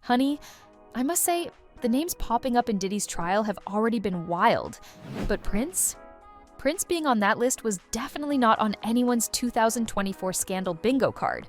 Honey, I must say, the names popping up in Diddy's trial have already been wild. But Prince? Prince being on that list was definitely not on anyone's 2024 scandal bingo card.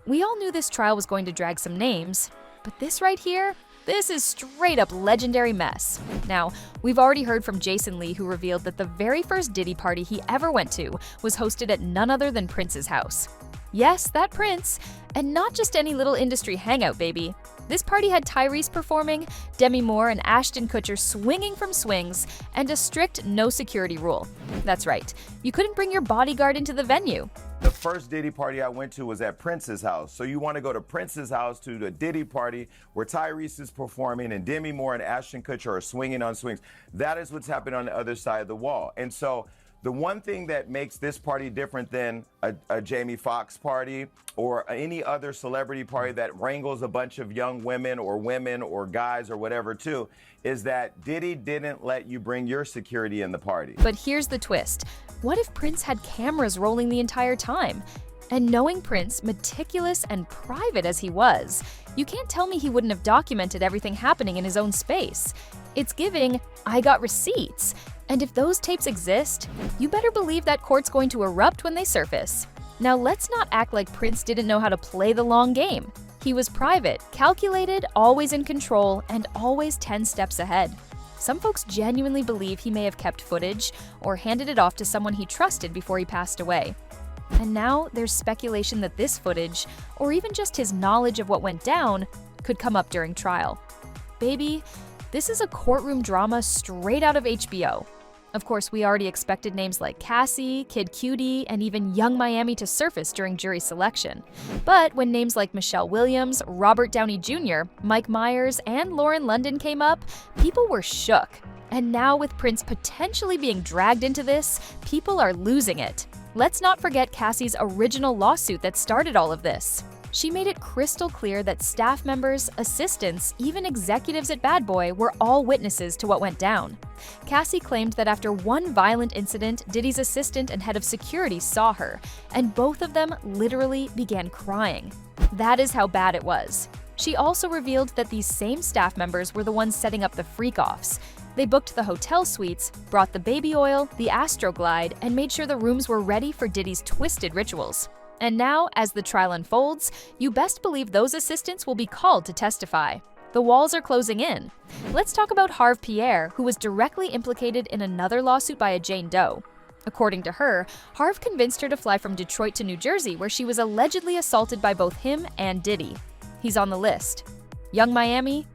We all knew this trial was going to drag some names, but this right here? This is straight up legendary mess. Now, we've already heard from Jason Lee, who revealed that the very first Diddy party he ever went to was hosted at none other than Prince's house. Yes, that Prince, and not just any little industry hangout, baby. This party had Tyrese performing, Demi and Ashton Kutcher swinging from swings, and a strict no security rule. That's right, you couldn't bring your bodyguard into the venue. The first Diddy party I went to was at Prince's house. So you want to go to Prince's house to the Diddy party where Tyrese is performing and Demi and Ashton Kutcher are swinging on swings. That is what's happening on the other side of the wall. And so the one thing that makes this party different than a Jamie Foxx party or any other celebrity party that wrangles a bunch of young women or guys or whatever too, is that Diddy didn't let you bring your security in the party. But here's the twist. What if Prince had cameras rolling the entire time? And knowing Prince, meticulous and private as he was, you can't tell me he wouldn't have documented everything happening in his own space. It's giving, I got receipts. And if those tapes exist, you better believe that court's going to erupt when they surface. Now let's not act like Prince didn't know how to play the long game. He was private, calculated, always in control, and always 10 steps ahead. Some folks genuinely believe he may have kept footage or handed it off to someone he trusted before he passed away. And now there's speculation that this footage, or even just his knowledge of what went down, could come up during trial. Baby, this is a courtroom drama straight out of HBO. Of course, we already expected names like Cassie, Kid Cudi, and even Young Miami to surface during jury selection. But when names like Michelle Williams, Robert Downey Jr., Mike Myers, and Lauren London came up, people were shook. And now with Prince potentially being dragged into this, people are losing it. Let's not forget Cassie's original lawsuit that started all of this. She made it crystal clear that staff members, assistants, even executives at Bad Boy were all witnesses to what went down. Cassie claimed that after one violent incident, Diddy's assistant and head of security saw her, and both of them literally began crying. That is how bad it was. She also revealed that these same staff members were the ones setting up the freak-offs. They booked the hotel suites, brought the baby oil, the Astroglide, and made sure the rooms were ready for Diddy's twisted rituals. And now, as the trial unfolds, you best believe those assistants will be called to testify. The walls are closing in. Let's talk about Harve Pierre, who was directly implicated in another lawsuit by a Jane Doe. According to her, Harve convinced her to fly from Detroit to New Jersey, where she was allegedly assaulted by both him and Diddy. He's on the list. Young Miami?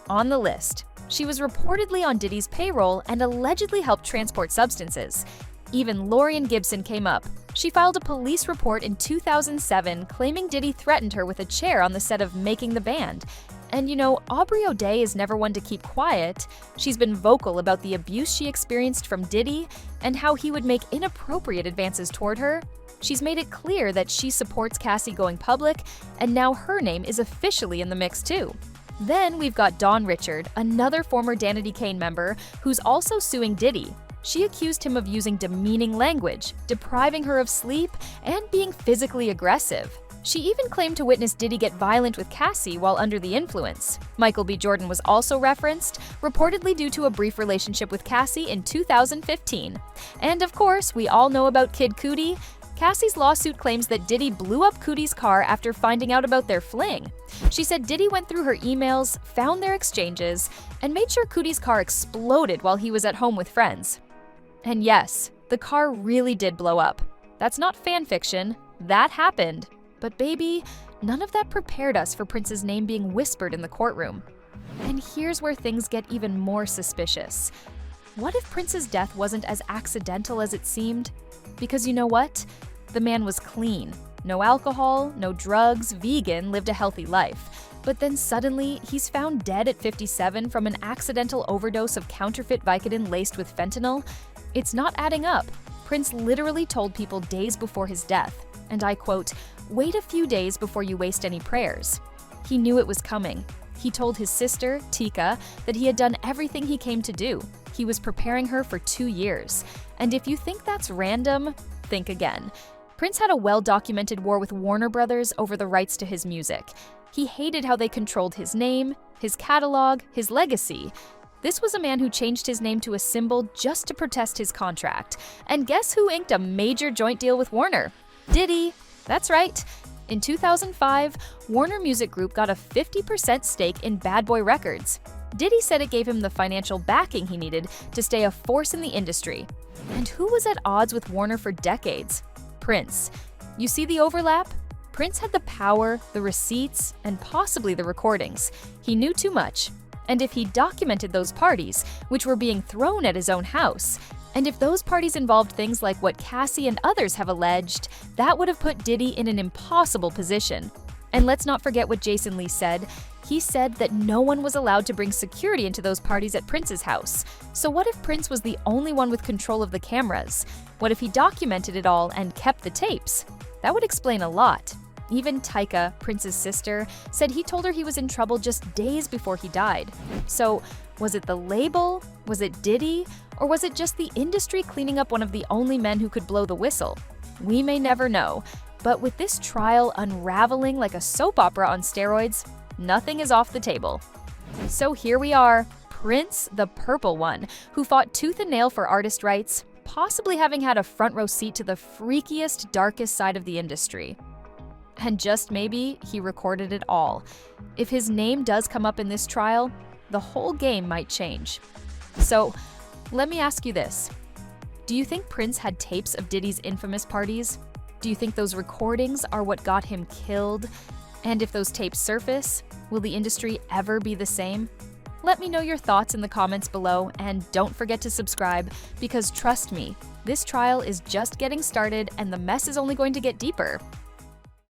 On the list. She was reportedly on Diddy's payroll and allegedly helped transport substances. Even Lorian Gibson came up. She filed a police report in 2007 claiming Diddy threatened her with a chair on the set of Making the Band. And you know, Aubrey O'Day is never one to keep quiet. She's been vocal about the abuse she experienced from Diddy and how he would make inappropriate advances toward her. She's made it clear that she supports Cassie going public, and now her name is officially in the mix too. Then we've got Dawn Richard, another former Danity Kane member, who's also suing Diddy. She accused him of using demeaning language, depriving her of sleep, and being physically aggressive. She even claimed to witness Diddy get violent with Cassie while under the influence. Michael B. Jordan was also referenced, reportedly due to a brief relationship with Cassie in 2015. And of course, we all know about Kid Cudi. Cassie's lawsuit claims that Diddy blew up Cudi's car after finding out about their fling. She said Diddy went through her emails, found their exchanges, and made sure Cudi's car exploded while he was at home with friends. And yes, the car really did blow up. That's not fan fiction, that happened. But baby, none of that prepared us for Prince's name being whispered in the courtroom. And here's where things get even more suspicious. What if Prince's death wasn't as accidental as it seemed? Because you know what? The man was clean. No alcohol, no drugs, vegan, lived a healthy life. But then suddenly, he's found dead at 57 from an accidental overdose of counterfeit Vicodin laced with fentanyl. It's not adding up. Prince literally told people days before his death, and I quote, "Wait a few days before you waste any prayers." He knew it was coming. He told his sister, Tika, that he had done everything he came to do. He was preparing her for 2 years. And if you think that's random, think again. Prince had a well-documented war with Warner Brothers over the rights to his music. He hated how they controlled his name, his catalog, his legacy. This was a man who changed his name to a symbol just to protest his contract. And guess who inked a major joint deal with Warner? Diddy. That's right. In 2005, Warner Music Group got a 50% stake in Bad Boy Records. Diddy said it gave him the financial backing he needed to stay a force in the industry. And who was at odds with Warner for decades? Prince. You see the overlap? Prince had the power, the receipts, and possibly the recordings. He knew too much. And if he documented those parties, which were being thrown at his own house, and if those parties involved things like what Cassie and others have alleged, that would have put Diddy in an impossible position. And let's not forget what Jason Lee said. He said that no one was allowed to bring security into those parties at Prince's house. So what if Prince was the only one with control of the cameras? What if he documented it all and kept the tapes? That would explain a lot. Even Tyka, Prince's sister, said he told her he was in trouble just days before he died. So, was it the label? Was it Diddy? Or was it just the industry cleaning up one of the only men who could blow the whistle? We may never know. But with this trial unraveling like a soap opera on steroids, nothing is off the table. So here we are, Prince, the purple one, who fought tooth and nail for artist rights, possibly having had a front row seat to the freakiest, darkest side of the industry. And just maybe, he recorded it all. If his name does come up in this trial, the whole game might change. So, let me ask you this. Do you think Prince had tapes of Diddy's infamous parties? Do you think those recordings are what got him killed? And if those tapes surface, will the industry ever be the same? Let me know your thoughts in the comments below, and don't forget to subscribe, because trust me, this trial is just getting started and the mess is only going to get deeper.